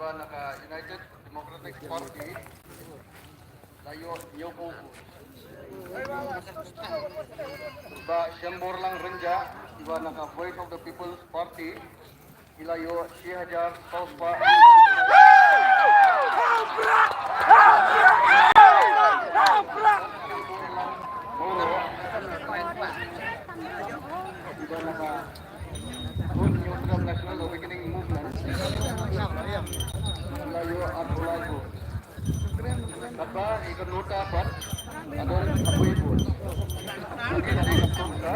iba naka United Democratic Party, layo Yoko. Iba Shambor lang Renja, iba naka Voice of the People's Party, ilayo Shihajar Tauspa. Iba naka Good Neutral National Awakening Movement, ilayo Abdulago. Kata ikut nota apa? Ada apa itu? Mungkin ada yang suka.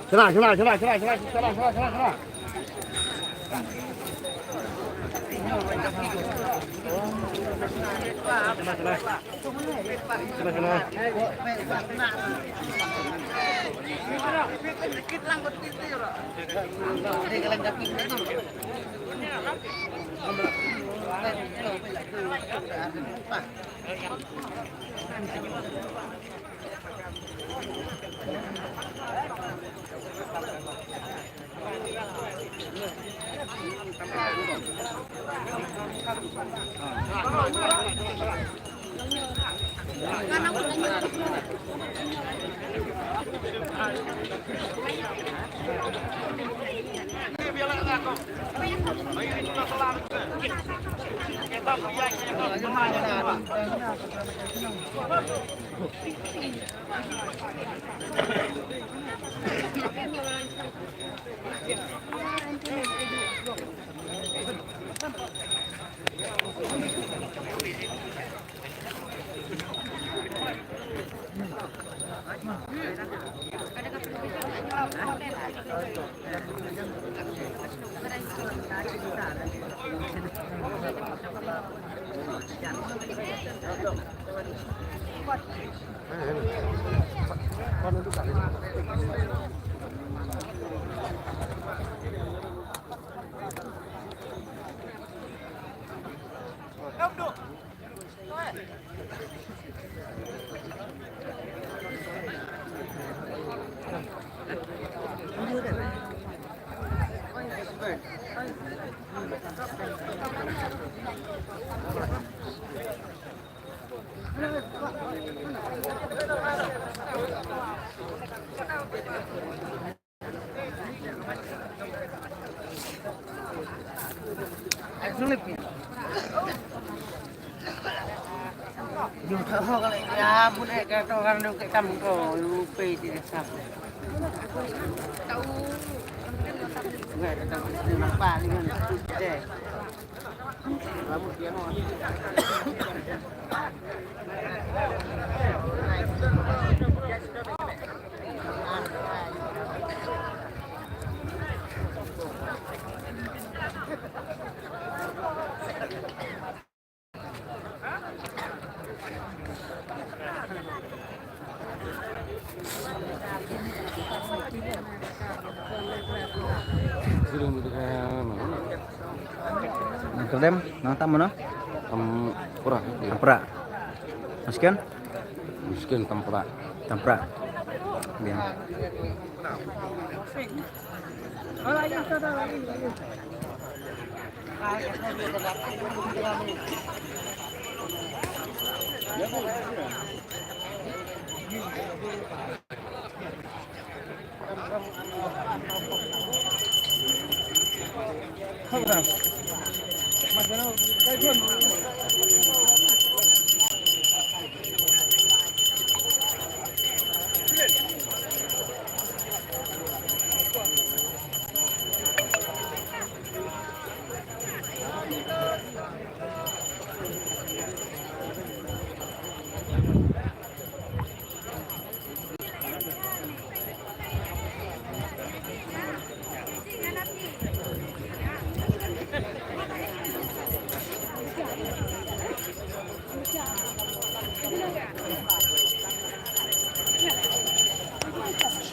Cerah. Ya, budak kata orang duk kat kampung lupa tidak sampai. Tahu. Enggak ada nampak ni kan. Deh. Rambut dia no. Kerdem, nang tamu no? Tampura. Tampura. Maskin? Miskin tampura. Tampura. Bien.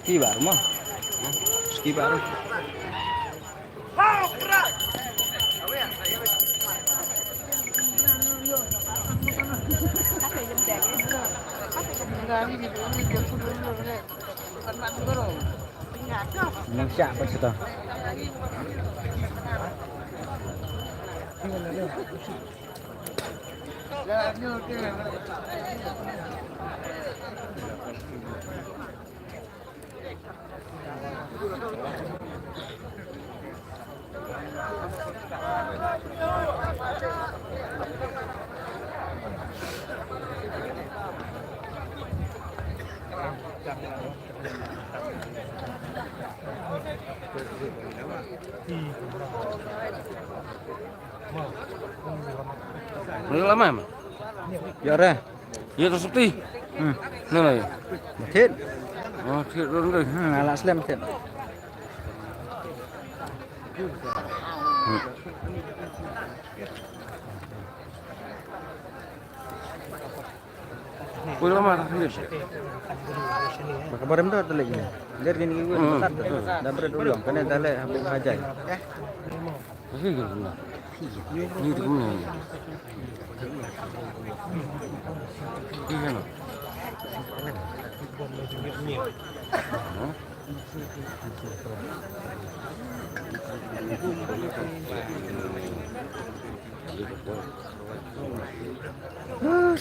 Ski baru mah. Ski baru. kami di dulu bukan Pak Guru. Yang siapa kita? Ini lama emang? Ya dah. Ya terus sepi. Nah lah ya. Masjid. Oh, sikit dulu deh. Alat Islam masjid. Kau lama tak sendiri? Maka barem tu telik ni. Lihat gini gue besar tu. Dah berdulu. Kena telik habis hajai. Masih ke sana? Ini tu punya. Ini mana?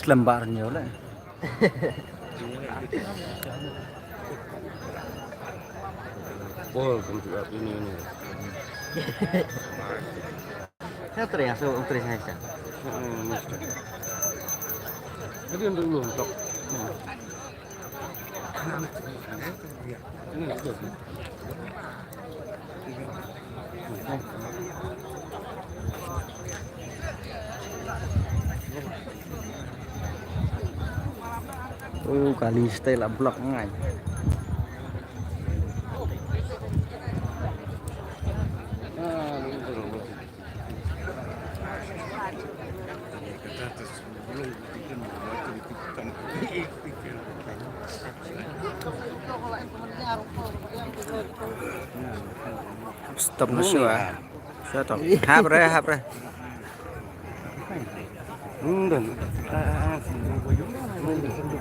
Selembarnya lah. Oh, untuk ini. Saya terasa terus saja. Jadi untuk belum top. Ini ada. Oh, kali stay lah blok ngai. Stop masuk ah. Stop. Hap re. Dan.